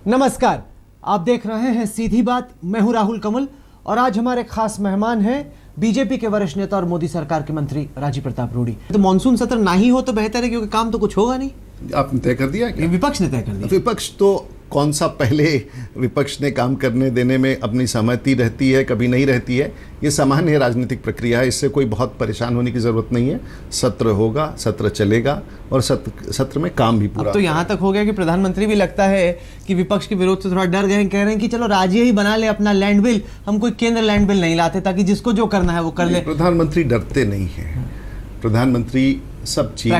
नमस्कार, आप देख रहे हैं सीधी बात। मैं हूं राहुल कमल और आज हमारे खास मेहमान हैं बीजेपी के वरिष्ठ नेता और मोदी सरकार के मंत्री राजीव प्रताप रूडी। तो मॉनसून सत्र ना ही हो तो बेहतर है, क्योंकि काम तो कुछ होगा नहीं। आपने तय कर दिया क्या? विपक्ष ने तय कर दिया। विपक्ष तो कौन सा पहले विपक्ष ने काम करने देने में अपनी सहमति रहती है, कभी नहीं रहती है। ये सामान्य राजनीतिक प्रक्रिया है, इससे कोई बहुत परेशान होने की ज़रूरत नहीं है। सत्र होगा, सत्र चलेगा और सत्र में काम भी पूरा। अब तो यहाँ तक हो गया कि प्रधानमंत्री भी लगता है कि विपक्ष के विरोध से थोड़ा डर गए, कह रहे हैं कि चलो राज्य ही बना ले अपना लैंड बिल, हम कोई केंद्र लैंड बिल नहीं लाते ताकि जिसको जो करना है वो कर ले। प्रधानमंत्री डरते नहीं है। प्रधानमंत्री सब चीज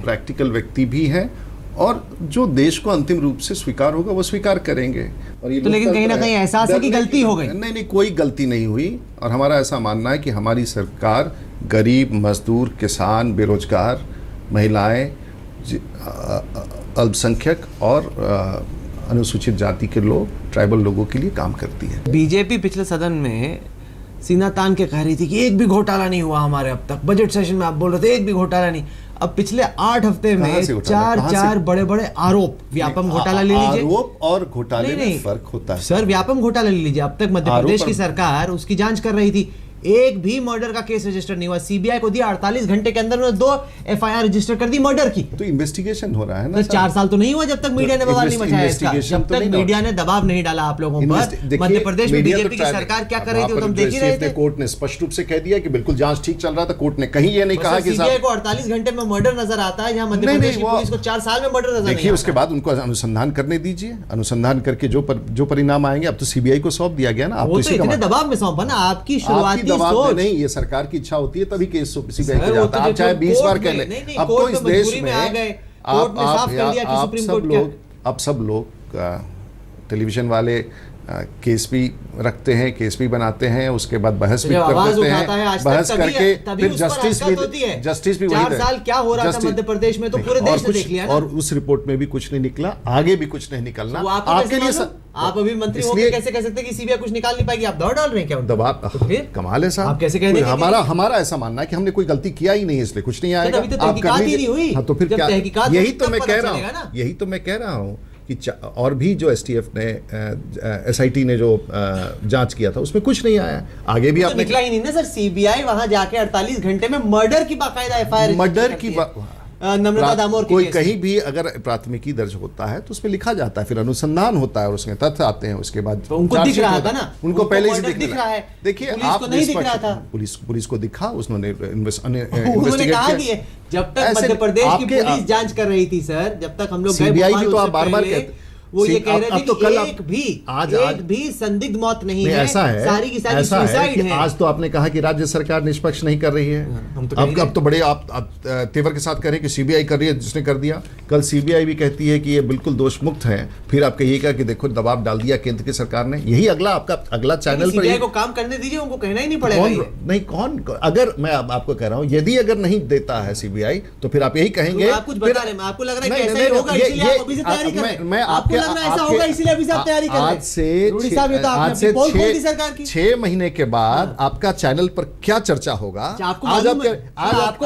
प्रैक्टिकल व्यक्ति भी है और जो देश को अंतिम रूप से स्वीकार होगा वो स्वीकार करेंगे। और ये तो लेकिन कहीं ना कहीं एहसास है कि गलती हो गई। नहीं, कोई गलती नहीं हुई और हमारा ऐसा मानना है कि हमारी सरकार गरीब, मजदूर, किसान, बेरोजगार, महिलाएं, अल्पसंख्यक और अनुसूचित जाति के लोग, ट्राइबल लोगों के लिए काम करती है। बीजेपी पिछले सदन में सीना तान के कह रही थी कि एक भी घोटाला नहीं हुआ हमारे अब तक। बजट सेशन में आप बोल रहे थे एक भी घोटाला नहीं। अब पिछले 8 हफ्ते में चार बड़े बड़े आरोप। व्यापम घोटाला ले लीजिए। आरोप और घोटाले में फर्क होता है सर। व्यापम घोटाला ले लीजिए। अब तक मध्य प्रदेश की सरकार उसकी जांच कर रही थी, एक भी मर्डर का केस रजिस्टर नहीं हुआ। सीबीआई को दिया 48 घंटे के अंदर 2 एफआईआर रजिस्टर कर दी मर्डर की। तो इन्वेस्टिगेशन हो रहा है ना। 4 साल तो नहीं हुआ जब तक मीडिया ने बवाल नहीं मचाया इसका, जब तक मीडिया ने दबाव नहीं डाला आप लोगों पर। मध्य प्रदेश में बीजेपी की सरकार क्या कर रही थी तुम देख ही रहे थे। कोर्ट ने स्पष्ट रूप से कह दिया कि बिल्कुल जांच ठीक चल रहा था। कोर्ट ने कहीं ये नहीं कहा कि सीबीआई को 48 घंटे में मर्डर नजर आता है, जहां मध्य प्रदेश की पुलिस को 4 साल में मर्डर नजर नहीं। देखिए उसके बाद उनको अनुसंधान करने दीजिए। अनुसंधान करके जो परिणाम आएंगे, अब तो सीबीआई को सौंप दिया गया ना। आप तो इतने दबाव में सौंपा ना, आपकी शुरुआती सोच नहीं। सरकार की इच्छा होती है तभी केस सीबीआई को जाता है। आप चाहे 20 बार कह लें। अब तो इस देश में आप सब लोग टेलीविजन वाले केस भी रखते हैं, केस भी बनाते हैं, उसके बाद बहस भी करते हैं। बहस करके फिर जस्टिस भी 4 साल क्या हो रहा था मध्य प्रदेश में तो पूरे देश ने देख लिया ना। और उस रिपोर्ट में भी कुछ नहीं निकला, आगे भी कुछ नहीं निकलना। आपके लिए आप अभी मंत्री होकर कैसे कह सकते हैं कि सीबीआई कुछ निकाल नहीं पाएगी? आप दौड़ डाल रहे हैं क्या? दबाव कमाल है साहब। आप कैसे कह रहे हैं? हमारा ऐसा मानना है कि हमने कोई गलती किया ही नहीं, इसलिए कुछ नहीं आएगा। तो फिर क्या? यही तो मैं कह रहा हूँ कि और भी जो एसटीएफ ने एसआईटी ने जो जांच किया था उसमें कुछ नहीं आया। आगे भी आपने निकला ही नहीं ना सर। सीबीआई वहां जाके 48 घंटे में मर्डर की बाकायदा एफआईआर मर्डर की नम्रता दामोर कोई कहीं भी अगर प्राथमिकी दर्ज होता है तो उसमें लिखा जाता है, फिर अनुसंधान होता है और उसमें तथ्य आते हैं। उसके बाद तो उनको दिख रहा था ना, उनको पहले से दिख रहा है। देखिए आप नहीं दिख रहा था। पुलिस को दिखा, उसने इन्वेस्टिगेट किया। जब तक मध्य प्रदेश की पुलिस जांच कर रही थी सर, जब तक हम लोग सीबीआई भी तो आप बार-बार कहते, वो ये कह रहे थे कि एक भी संदिग्ध मौत नहीं है, ऐसा है, सारी की सारी सुसाइड है। आज तो आपने कहा कि राज्य सरकार निष्पक्ष नहीं कर रही है। अब तो बड़े आप तेवर के साथ कह रहे हैं कि सीबीआई कर रही है, जिसने कर दिया। कल सीबीआई भी कहती है कि ये बिल्कुल दोष मुक्त है, फिर आप कहिएगा कि देखो दबाव डाल दिया केंद्र की सरकार ने। यही आपका अगला चैनल पर को काम करने दीजिए, उनको कहना ही नहीं पड़ेगा। नहीं, कौन अगर मैं आपको कह रहा हूँ, यदि अगर नहीं देता है सीबीआई तो फिर आप यही कहेंगे। आप कुछ बता रहे हैं, आपको लग रहा है कि ऐसा ही होगा, इसलिए आप अभी से तैयारी कर रहे हैं। मैं आपको लग रहा है ऐसा होगा इसलिए अभी से आप तैयारी कर रहे हैं। आज से 6 महीने के बाद आपका चैनल पर क्या चर्चा होगा? आपको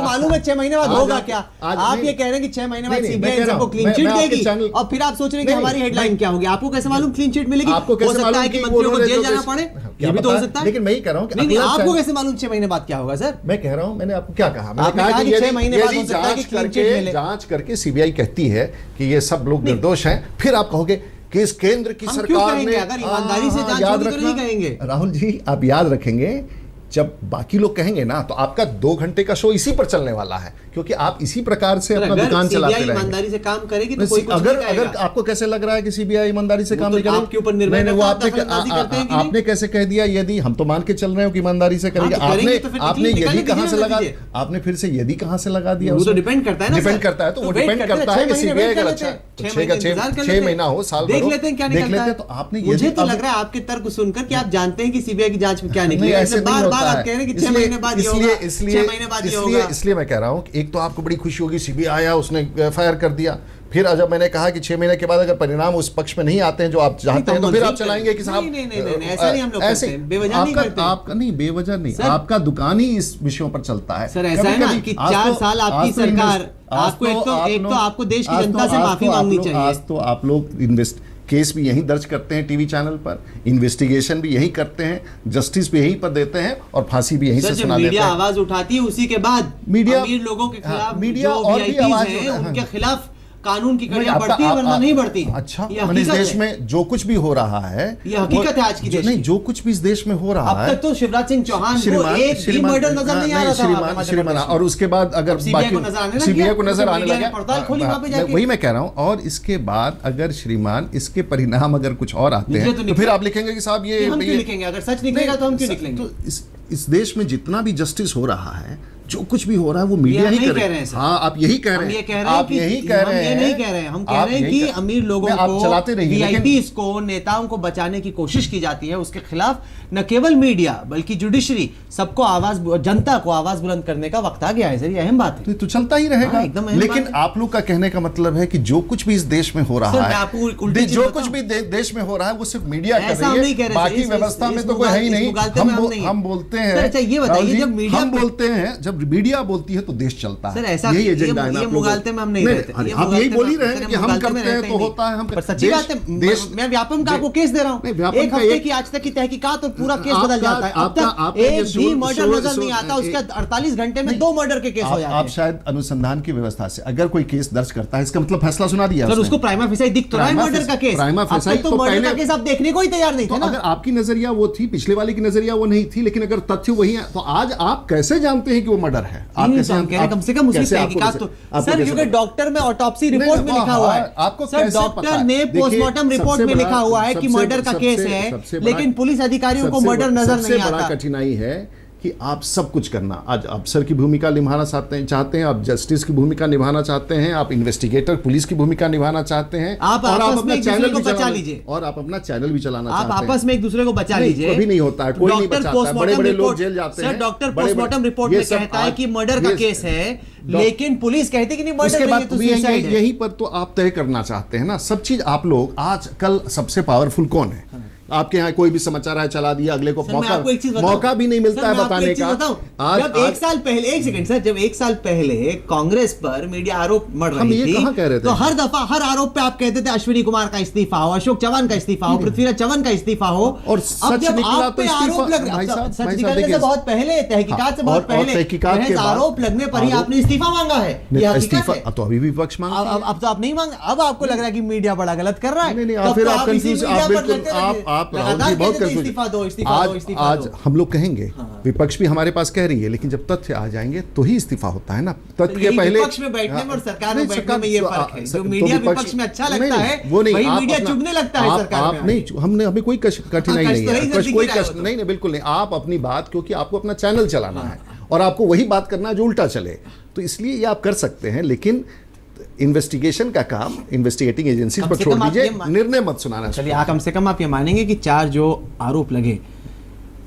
मालूम है 6 महीने बाद होगा क्या? आप ये कह रहे हैं कि 6 महीने बाद सीबीआई सबको क्लीन चिट देगी और फिर आप सोच रहे हैं कि हमारी हेडलाइन क्या होगी? आपको कैसे मालूम क्लीन चिट मिलेगी? आपको कैसे मालूम है कि मंत्रियों को जेल जाना पड़े? ये भी तो हो सकता है। लेकिन मैं ही कह रहा हूं कि नहीं, आपको कैसे मालूम 6 महीने बाद क्या होगा सर? मैं कह रहा हूं, मैंने आपको क्या कहा? मैंने कहा कि 6 महीने बाद हो सकता है कि क्लीन चिट मिले। जांच करके सीबीआई कहती है कि ये सब लोग निर्दोष हैं, फिर आप कहोगे कि इस केंद्र की सरकार ने अगर ईमानदारी से जांच होगी तो नहीं कहेंगे। राहुल जी, आप याद रखेंगे जब बाकी लोग कहेंगे ना तो आपका 2 घंटे का शो इसी पर चलने वाला है, क्योंकि आप इसी प्रकार से अपना दुकान चलाते रहेंगे। ईमानदारी से काम करेगी तो कोई कुछ अगर आपको कैसे लग रहा है कि सीबीआई ईमानदारी से काम नहीं करेगी? आपके ऊपर निर्भर वो आपने कैसे कह दिया? यदि हम तो मान के चल रहे हो कि ईमानदारी से करेंगे, आपने यदि कहां से लगा, आपने फिर से यदि कहां से लगा दिया? वो तो डिपेंड करता है ना, डिपेंड करता है। तो वो डिपेंड करता है कि सीबीआई का अच्छा 6 महीना हो, साल देख लेते हैं क्या निकलता है। तो आपने मुझे तो लग रहा है आपके तर्क सुनकर कि आप जानते हैं कि सीबीआई की जांच में क्या निकलेगा। ऐसे बार-बार आप कह रहे हैं कि 6 महीने बाद ये होगा, 6 महीने बाद ये होगा। इसलिए मैं कह रहा हूं कि एक तो आपको बड़ी खुशी होगी, सीबीआई आया, उसने एफआईआर कर दिया। फिर जब मैंने कहा कि 6 महीने के बाद अगर परिणाम उस पक्ष में नहीं आते हैं जो आप चाहते हैं, तो फिर आप चलाएंगे कि साहब नहीं, ऐसा नहीं हम लोग करते हैं, बेवजह नहीं करते। आपका नहीं, बेवजह नहीं, आपका दुकान ही इस विषयों पर चलता है। सर ऐसा है ना कि 4 साल आपकी सरकार, आपको एक तो आपको देश की जनता से माफी मांगनी चाहिए। आज तो आप लोग केस भी यहीं दर्ज करते हैं टीवी चैनल पर, इन्वेस्टिगेशन भी यहीं करते हैं, जस्टिस भी यहीं पर देते हैं और फांसी भी यहीं से सुना देते मीडिया हैं। आवाज उठाती है उसी के बाद मीडिया- अमीर लोगों के खिलाफ मीडिया जो और भी VIPs आवाज हैं, उठा- उनके खिलाफ कानून की कड़ियां आपका- बढ़ती है वरना नहीं बढ़ती। अच्छा, ये मैंने इस हकीकत देश है। में जो कुछ भी हो रहा है ये हकीकत है आज की देश नहीं, की। जो कुछ भी इस देश में हो रहा अब है, तक तो शिवराज सिंह चौहान को एक भी मर्डर नजर नहीं आ रहा था वहाँ पे मध्य श्रीमान, प्रदेश में। और उसके बाद अगर CBI को नजर आने लग सीबीआई गया, को नजर आने मीडिया ने लगा, पड़ताल खोली वहाँ पे जाके। वही मैं कह रहा हूँ। और इसके बाद अगर श्रीमान इसके परिणाम अगर कुछ और आते निकले हैं तो तो निकले। फिर आप लिखेंगे कि साहब ये हम क्यों लिखेंगे? अगर सच निकलेगा तो हम क्यों निकलेंगे? तो इस देश में जितना भी जस्टिस हो रहा है, जो कुछ भी हो रहा है वो मीडिया ही नहीं कर कह रहे हैं सर। हाँ, आप यही कह रहे हम हैं। ये कह रहे हैं आप कि यही कह रहे हैं। हम ये नहीं कह रहे हैं, हम कह आप रहे हैं यही कि कह- अमीर लोगों नहीं, आप को, चलाते रहिए, लेकिन- VIPs को, नेताओं को बचाने की कोशिश की जाती है। उसके खिलाफ न केवल मीडिया बल्कि जुडिशरी सबको आवाज, जनता को आवाज बुलंद करने का वक्त आ गया है सर। ये अहम बात है। तो चलता ही रहेगा। हाँ, एकदम अहम लेकिन बात है। आप लोग का कहने का मतलब है कि जो कुछ भी इस देश में हो रहा सर, मैं है, आपको एक उल्टी चीज जो बताऊं? कुछ भी देश में हो रहा है वो सिर्फ मीडिया कर ऐसा हम रही नहीं कह है, रहे बाकी सर। व्यवस्था इस में तो कोई है ही नहीं। मुगालते में हम नहीं हैं। हम बोलते हैं, सर, अच्छा, ये बताइए, राहुल जी, जब मीडिया हम पे- बोलते हैं, जब मीडिया बोलती है तो देश चलता है। सर, ऐसा यही ये एजेंडा है ना ये आप लोगों मुगालते का। में हम नहीं रहते। आप यही मुगालते बोल ही में- रहे हैं सर, कि हम मुगालते में करते हैं रहते तो ही होता है। हम पर सच्ची बात है, मैं व्यापम का आपको केस दे रहा हूँ। एक हफ्ते की आज तक की तहकीकात और पूरा केस बदल जाता है। अब तक एक भी मर्डर नजर नहीं आता। उसके 48 घंटे में 2 मर्डर के केस हो जाते आप हैं। शायद अनुसंधान की व्यवस्था से अगर कोई केस दर्ज करता है, इसका मतलब फैसला सुना दिया सर, उसने। उसको प्राइमा फेसाई दिख तो रहा है प्राइमा मर्डर का केस। प्राइमा अब फेसाई तक तो तो मर्डर का पहले- केस आप देखने को ही तैयार नहीं तो थे ना। अगर आपकी नजरिया वो थी, पिछले वाले की नजरिया वो नहीं थी, लेकिन अगर तथ्य वही है तो आज आप कैसे जानते हैं कि वो मर्डर है? आप नहीं, कैसे तो हम कह रहे हैं, कम से कम उसकी कैसे आपको तहकीकात कैसे- तो आपको सर, कैसे क्योंकि पता? डॉक्टर में ऑटोप्सी नहीं, रिपोर्ट में हाँ, लिखा हुआ है। आपको सर, कैसे पता डॉक्टर है? ने देखिए, पोस्टमार्टम रिपोर्ट सबसे में बड़ा- लिखा हुआ है कि सबसे- मर्डर का केस सबसे है, बड़ा- लेकिन पुलिस अधिकारियों को सबसे मर्डर बड़ा- नजर सबसे नहीं बड़ा आता। कठिनाई है कि आप सब कुछ करना, आज अफसर की भूमिका निभाना चाहते हैं, आप जस्टिस की भूमिका निभाना चाहते हैं, आप इन्वेस्टिगेटर पुलिस की भूमिका निभाना चाहते हैं, आप और आपस में अपना एक दूसरे चैनल को भी बचा चलाना- लीजिए। और आप अपना चैनल भी चलाना आप चाहते हैं। आपस में एक दूसरे को बचा नहीं, लीजिए। कभी नहीं होता है, कोई नहीं डॉक्टर बचाता है। पोस्टमार्टम बड़े-बड़े लोग रिपोर्ट- जेल जाते सर, हैं। डॉक्टर बड़े-बड़े- पोस्टमार्टम रिपोर्ट ये में सब कहता है आज- कि मर्डर का ये- केस है, लेकिन पुलिस कहती है कि नहीं मर्डर उसके नहीं है, बाद तो भी सुसाइड है। यहीं पर तो आप तय करना चाहते हैं ना सब चीज। आप लोग आज कल सबसे पावरफुल कौन है? आपके यहाँ कोई भी समाचार है चला दिया, अगले को सर, मैं आपको एक चीज बताऊं? मौका भी नहीं मिलता सर, है मैं आपको बताने एक चीज का। बताऊं? आज जब एक साल पहले, एक सेकंड सर, जब एक साल पहले कांग्रेस पर मीडिया आरोप मढ़ हम रही ये थी, कहाँ कह रहे थे? तो हर दफा हर आरोप पे आप कहते थे अश्विनी कुमार का इस्तीफा हो, अशोक चौहान का इस्तीफा हो, पृथ्वीराज चौहान का इस्तीफा हो। और अब सच जब निकला आप तो पे इस्तीफा- आरोप लग भाई साहब, सच भाई साहब, निकलने से देखिए, बहुत पहले, तहकीकात से बहुत और पहले, तहकीकात के महज बाद आरोप लगने पर ही आरोप- आपने इस्तीफा मांगा है। ये हकीकत इस्तीफा है। तो अभी भी विपक्ष मांगता है। अब तो आप नहीं मांग, अब आपको लग रहा है कि मीडिया बड़ा गलत कर रहा है। नहीं, तब फिर तो आप इसी कंफ्यूज, मीडिया आप पर बिल्कुल लगते रहे। आप राहुल लगातार जी बहुत कहते थे, कंफ्यूज। इस्तीफा दो, इस्तीफा दो, इस्तीफा आज दो। हम लोग कहेंगे, विपक्ष भी हमारे पास कह रही है, लेकिन जब तथ्य आ जाएंगे तो ही इस्तीफा होता है ना। तथ्य के यही पहले विपक्ष में बैठने में और सरकार में नहीं, बैठने में ये फर्क है। जो मीडिया विपक्ष में अच्छा लगता है, वो नहीं, वही आप मीडिया अपना- चुभने लगता है आप- सरकार आप में नहीं, आके। हमने हमें कोई कठिनाई कष्ट नहीं तो है, नहीं, नजदीक कोई ही रहा है कष्ट वो तो। नहीं, बिल्कुल नहीं। आप अपनी बात, क्योंकि आपको अपना चैनल चलाना है और आपको वही बात करना है जो उल्टा चले, तो इसलिए ये आप कर सकते हैं। लेकिन इन्वेस्टिगेशन का काम इन्वेस्टिगेटिंग एजेंसीज कम पर से छोड़ कम आप दीजिए, ये निर्णय मत सुनाना। चलिए, कम से कम आप ये मानेंगे कि 4 जो आरोप लगे,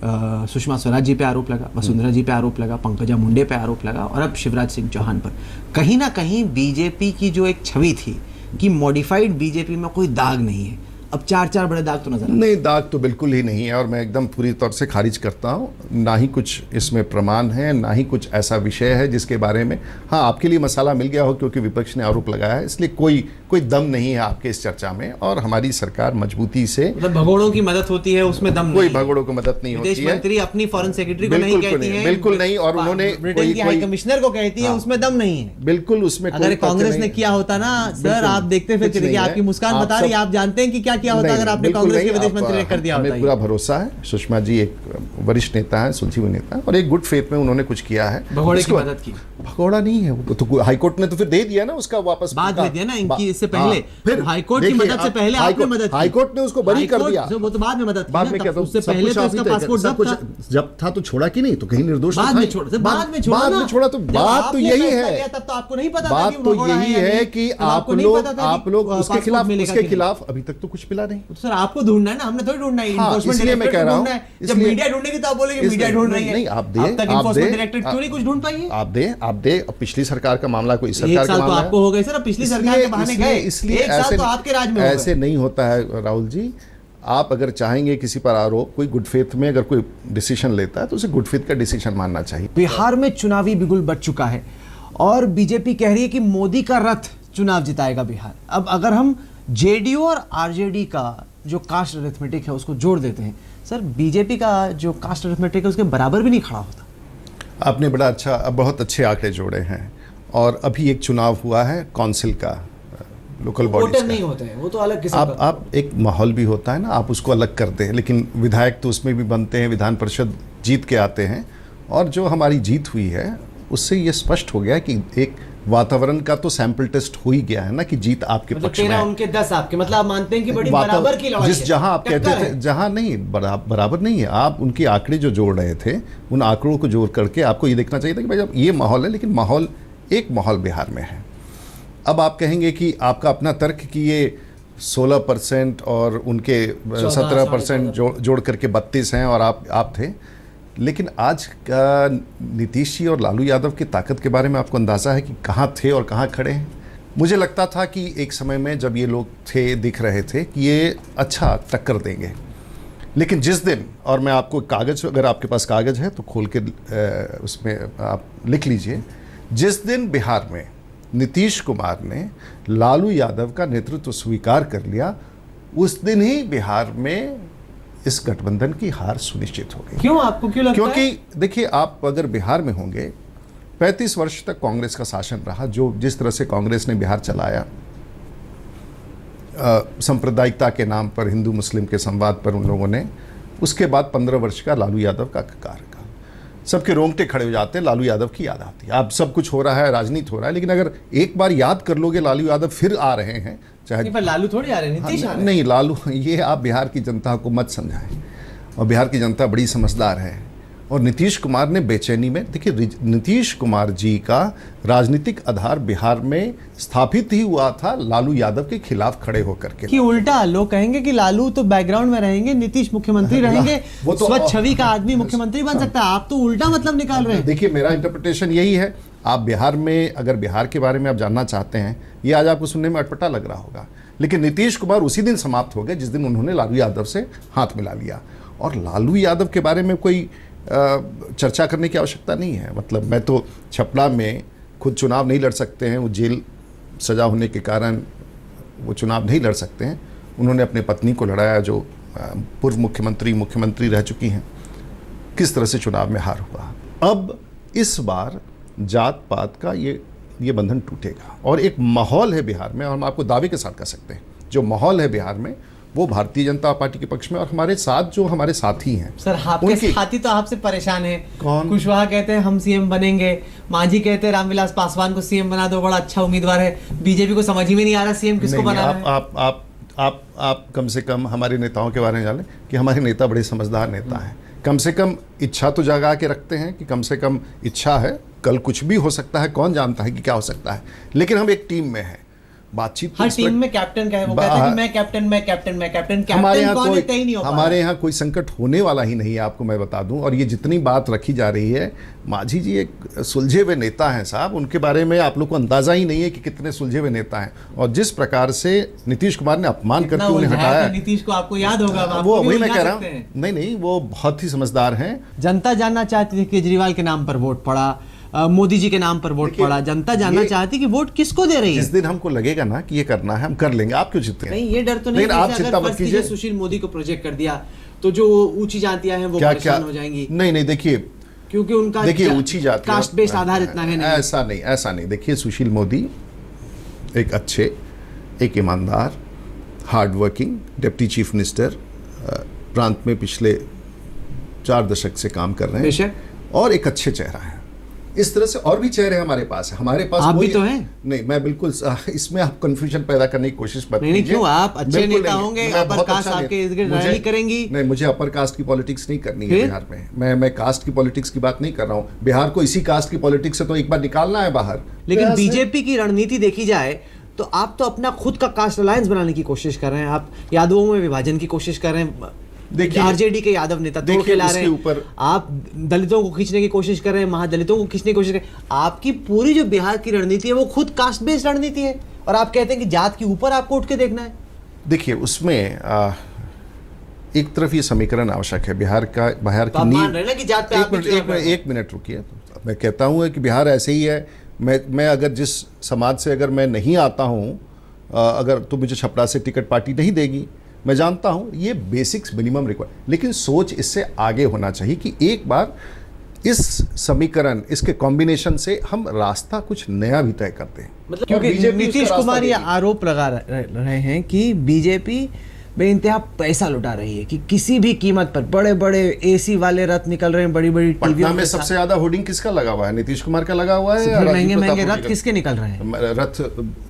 सुषमा स्वराज जी पे आरोप लगा, वसुंधरा जी पे आरोप लगा, पंकजा मुंडे पे आरोप लगा, और अब शिवराज सिंह चौहान पर कहीं ना कहीं बीजेपी की जो एक छवि थी कि मॉडिफाइड बीजेपी में कोई दाग नहीं है, अब 4 बड़े दाग तो नजर आ रहे हैं। नहीं, दाग तो बिल्कुल ही नहीं है और मैं एकदम पूरी तौर से खारिज करता हूँ। ना ही कुछ इसमें प्रमाण है, ना ही कुछ ऐसा विषय है जिसके बारे में, हाँ, आपके लिए मसाला मिल गया हो क्योंकि विपक्ष ने आरोप लगाया है, इसलिए कोई दम नहीं है आपके इस चर्चा में। और हमारी सरकार मजबूती से, मतलब भगोड़ों की मदद होती है, उसमें दम कोई नहीं। भगोड़ों को मदद नहीं होती विदेश है, मंत्री अपनी फॉरेन सेक्रेटरी को नहीं बिल्कुल कहती नहीं, है, बिल्कुल नहीं। और उन्होंने ब्रिटेन की हाई कमिश्नर को कहती है, उसमें दम नहीं है। बिल्कुल उसमें अगर कांग्रेस ने किया होता ना सर, आप देखते फिर देखिए, आपकी मुस्कान बता रही है, आप जानते हैं कि क्या किया होता अगर आपने कांग्रेस के विदेश मंत्री ने कर दिया होता। हमें पूरा भरोसा है, सुषमा जी एक वरिष्ठ नेता है, सुलझे हुए नेता है और एक गुड फेथ में उन्होंने कुछ किया है। भगोड़े की मदद की। भगोड़ा नहीं है वो तो, हाईकोर्ट ने तो फिर दे दिया ना उसका वापस, बाद में दिया ना इनकी, इससे पहले। हाँ, फिर हाईकोर्ट की देखिए, मदद से पहले आपने मदद की। हाईकोर्ट ने उसको बरी कर दिया। वो तो बाद में मदद की बाद ना, में क्या, तब उससे पहले तो उसका पासपोर्ट जब्त था। जब था तो छोड़ा कि नहीं, तो कहीं निर्दोष बाद था में ही। छोड़ा, बाद में छोड़ा बाद ना। में छोड़ा, तो जब बात तो आपने यही फैसला है, लिया, तब तो आपको नहीं पता था बात कि तो भगोड़ा यही या है नहीं। कि तब आपको नहीं पता था आप लोग उसके पासपोर्ट खिलाफ, मिलेगा उसके कि खिलाफ अभी तक तो कुछ मिला नहीं। नहीं। सर, आपको ढूंढना है ना, हमने थोड़ी ढूंढना है। हाँ, इन्फोर्समेंट इसलिए मैं कह रहा हूं, जब इसलिए- मीडिया ढूंढेगी तो आप बोलेंगे मीडिया ढूंढ रही है। नहीं, आप दे, अब तक आप इन्फोर्समेंट दे, डायरेक्टरेट क्यों नहीं कुछ ढूंढ पाई है? आप दे। अब पिछली सरकार का मामला कोई एक सरकार का साल तो मामला आपको हो गए सर, अब पिछली सरकार के बहाने गए, इसलिए एक साल तो आपके राज में हो ऐसे गए। नहीं होता है राहुल जी। आप अगर चाहेंगे किसी पर आरोप, कोई गुड फेथ में अगर कोई डिसीजन लेता है तो उसे गुड फेथ का डिसीजन मानना चाहिए। बिहार में चुनावी बिगुल बढ़ चुका है और बीजेपी कह रही है कि मोदी का रथ चुनाव जिताएगा बिहार। अब अगर हम जेडीयू और आरजेडी का जो कास्ट अरिथमेटिक है उसको जोड़ देते हैं, सर बीजेपी का जो कास्ट अरिथमेटिक है उसके बराबर भी नहीं खड़ा होता। आपने बड़ा अच्छा, बहुत अच्छे आंकड़े जोड़े हैं। और अभी एक चुनाव हुआ है काउंसिल का, लोकल बॉडीज वोटर का। नहीं होते हैं, वो तो अलग किस्म का। आप एक माहौल भी होता है ना, आप उसको अलग करते हैं, लेकिन विधायक तो उसमें भी बनते हैं, विधान परिषद जीत के आते हैं। और जो हमारी जीत हुई है उससे ये स्पष्ट हो गया कि एक वातावरण का तो सैंपल टेस्ट हो ही गया है ना, कि जीत आपके मतलब पक्ष में 13 है। उनके 10 आपके, मतलब आप मानते हैं कि बड़ी बराबर की लड़ाई जिस है, जहां आप कहते टक्कर थे, है। जहां नहीं बराबर नहीं है, आप उनके आंकड़े जो जोड़ रहे थे उन आंकड़ों को जोड़ करके आपको ये देखना चाहिए था कि भाई जब ये माहौल है, लेकिन माहौल एक माहौल बिहार में है। अब आप कहेंगे कि आपका अपना तर्क कि ये 16% और उनके 17% जोड़ करके 32 हैं और आप थे। लेकिन आज का नीतीश जी और लालू यादव की ताकत के बारे में आपको अंदाज़ा है कि कहाँ थे और कहाँ खड़े हैं? मुझे लगता था कि एक समय में जब ये लोग थे, दिख रहे थे कि ये अच्छा टक्कर देंगे। लेकिन जिस दिन, और मैं आपको कागज़, अगर आपके पास कागज़ है तो खोल के उसमें आप लिख लीजिए, जिस दिन बिहार में नीतीश कुमार ने लालू यादव का नेतृत्व स्वीकार कर लिया, उस दिन ही बिहार में इस गठबंधन की हार सुनिश्चित हो गई। क्यों, आपको क्यों लगता है? क्योंकि देखिए, आप अगर बिहार में होंगे, 35 वर्ष तक कांग्रेस का शासन रहा, जो जिस तरह से कांग्रेस ने बिहार चलाया, सांप्रदायिकता के नाम पर, हिंदू मुस्लिम के संवाद पर उन लोगों ने, उसके बाद 15 वर्ष का लालू यादव का कार्यकाल, सबके रोंगटे खड़े हो जाते हैं, लालू यादव की याद आती है। अब सब कुछ हो रहा है, राजनीति हो रहा है, लेकिन अगर एक बार याद कर लोगे लालू यादव फिर आ रहे हैं, चाहे पर लालू थोड़ी आ रहे हैं, नीतीश आ रहे हैं। नहीं, लालू, ये आप बिहार की जनता को मत समझाएं। और बिहार की जनता बड़ी समझदार है। और नीतीश कुमार ने बेचैनी में, देखिए, नीतीश कुमार जी का राजनीतिक आधार बिहार में स्थापित ही हुआ था लालू यादव के खिलाफ खड़े होकर के। कि उल्टा लोग कहेंगे कि लालू तो बैकग्राउंड में रहेंगे, नीतीश मुख्यमंत्री रहेंगे, वो तो स्वच्छ छवि का आदमी मुख्यमंत्री बन सकता है। आप तो उल्टा मतलब निकाल रहे हैं। देखिए, मेरा इंटरप्रिटेशन यही है। आप बिहार में, अगर बिहार के बारे में आप जानना चाहते हैं, ये आज आपको सुनने में अटपटा लग रहा होगा, लेकिन नीतीश कुमार उसी दिन समाप्त हो गए जिस दिन उन्होंने लालू यादव से हाथ मिला लिया। और लालू यादव के बारे में कोई चर्चा करने की आवश्यकता नहीं है। मतलब मैं तो छपरा में खुद चुनाव नहीं लड़ सकते हैं, वो जेल सजा होने के कारण वो चुनाव नहीं लड़ सकते हैं। उन्होंने अपने पत्नी को लड़ाया, जो पूर्व मुख्यमंत्री रह चुकी हैं। किस तरह से चुनाव में हार हुआ। अब इस बार जात पात का ये बंधन टूटेगा और एक माहौल है बिहार में, और हम आपको दावे के साथ कह सकते हैं जो माहौल है बिहार में वो भारतीय जनता पार्टी के पक्ष में, और हमारे साथ जो हमारे साथी हैं। सर, आपके साथी तो आपसे परेशान है। कौन? कुशवाहा कहते हैं हम सीएम बनेंगे, मांझी कहते हैं रामविलास पासवान को सीएम बना दो, बड़ा अच्छा उम्मीदवार है। बीजेपी को समझ ही में नहीं आ रहा सीएम किसको बनाना है। आप कम से कम हमारे नेताओं के बारे में जाने कि हमारे नेता बड़े समझदार नेता हैं। कम से कम इच्छा तो जगा के रखते हैं कि कम से कम इच्छा है, कल कुछ भी हो सकता है, कौन जानता है कि क्या हो सकता है। लेकिन हम एक टीम में हैं, बातचीत हर टीम में कैप्टन का है, वो कहता है कि मैं कैप्टन हमारे यहाँ कोई संकट होने वाला ही नहीं है, आपको मैं बता दूं। और ये जितनी बात रखी जा रही है, मांझी जी एक सुलझे हुए नेता हैं साहब, उनके बारे में आप लोग को अंदाजा ही नहीं है कि कितने सुलझे हुए नेता हैं। और जिस प्रकार से नीतीश कुमार ने अपमान करके उन्हें हटाया, नीतीश को आपको याद होगा, वो वही मैं कह रहा हूँ। नहीं, वो बहुत ही समझदार हैं। जनता जानना चाहती थी केजरीवाल के नाम पर वोट पड़ा, मोदी जी के नाम पर वोट पड़ा, जनता जानना चाहती कि वोट किसको दे रही है। जिस दिन हमको लगेगा ना कि ये करना है, हम कर लेंगे। आप क्यों चिंतित हैं? नहीं, ये डर तो नहीं। आप चिंता मत कीजिए। सुशील मोदी को प्रोजेक्ट कर दिया तो जो ऊंची जातियां हैं वो परेशान हो जाएंगी। नहीं, देखिए, क्योंकि उनका देखिए ऊंची जाति कास्ट बेस्ड आधार इतना है नहीं। ऐसा नहीं। देखिए, सुशील मोदी एक अच्छे, एक ईमानदार, hard working deputy chief minister प्रांत में पिछले 4 दशक से काम कर रहे हैं और एक अच्छे चेहरा है। इस तरह से और भी चेहरे हमारे पास है। हमारे पास आप भी तो हैं। नहीं, मैं बिल्कुल इसमें आप कंफ्यूजन पैदा करने की कोशिश मत कीजिए। क्यों, आप अच्छे नेता होंगे, अपर कास्ट आपके इर्द-गिर्द रैली करेंगी। नहीं, मुझे अपर कास्ट की पॉलिटिक्स नहीं करनी है बिहार में। मैं कास्ट की पॉलिटिक्स की बात नहीं कर रहा हूँ। बिहार को इसी कास्ट की पॉलिटिक्स से तो एक बार निकालना है बाहर। लेकिन बीजेपी की रणनीति देखी जाए तो आप तो अपना खुद का कास्ट अलायंस बनाने की कोशिश कर रहे हैं। आप यादवों में विभाजन की कोशिश कर रहे हैं। देखिए, आरजेडी के यादव नेता तोड़ के ला रहे हैं। ऊपर आप दलितों को खींचने की कोशिश कर रहे हैं, महादलितों को खींचने की कोशिश कर रहे हैं। आपकी पूरी जो बिहार की रणनीति है वो खुद कास्ट बेस्ड रणनीति है, और आप कहते हैं कि जात के ऊपर आपको उठ के देखना है। देखिए, उसमें एक तरफ ये समीकरण आवश्यक है। बिहार की नींव, एक मिनट रुकिए। मैं कहता हूँ कि बिहार ऐसे ही है। मैं अगर जिस समाज से अगर मैं नहीं आता हूँ अगर तुम मुझे छपरा से टिकट पार्टी नहीं देगी, मैं जानता हूँ ये बेसिक्स मिनिमम रिक्वायर, लेकिन सोच इससे आगे होना चाहिए कि एक बार इस समीकरण, इसके कॉम्बिनेशन से हम रास्ता कुछ नया भी तय करते हैं। मतलब क्योंकि नीतीश कुमार ये आरोप लगा रहे हैं कि बीजेपी बेइंतहा पैसा लुटा रही है, कि किसी भी कीमत पर बड़े बड़े एसी वाले रथ निकल रहे हैं, बड़ी बड़ी पटना में सबसे ज्यादा होर्डिंग किसका लगा हुआ है? नीतीश कुमार का लगा हुआ है। महंगे महंगे रथ किसके निकल रहे हैं? रथ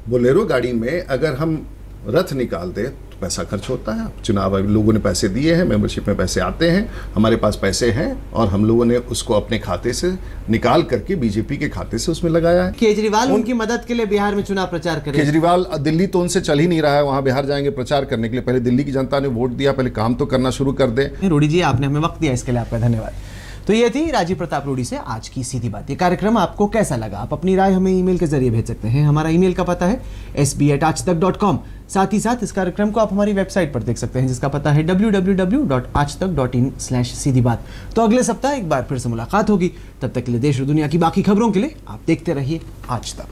बोलेरो गाड़ी में अगर हम रथ निकाल दे तो पैसा खर्च होता है। चुनाव लोगों ने पैसे दिए हैं, मेंबरशिप में पैसे आते हैं, हमारे पास पैसे हैं और हम लोगों ने उसको अपने खाते से निकाल करके बीजेपी के खाते से उसमें लगाया है। केजरीवाल उनकी मदद के लिए बिहार में चुनाव प्रचार करें। केजरीवाल दिल्ली तो उनसे चल ही नहीं रहा है, वहां बिहार जाएंगे प्रचार करने के लिए। पहले दिल्ली की जनता ने वोट दिया, पहले काम तो करना शुरू कर दे। रूडी जी, आपने हमें वक्त दिया, इसके लिए आपका धन्यवाद। तो ये थी राजीव प्रताप रूडी से आज की सीधी बात। ये कार्यक्रम आपको कैसा लगा? आप अपनी राय हमें ईमेल के जरिए भेज सकते हैं। हमारा ईमेल का पता है sb@aajtak.com। साथ ही साथ इस कार्यक्रम को आप हमारी वेबसाइट पर देख सकते हैं, जिसका पता है www.aajtak.in/सीधी बात। तो अगले सप्ताह एक बार फिर से मुलाकात होगी। तब तक के लिए देश और दुनिया की बाकी खबरों के लिए आप देखते रहिए आज तक।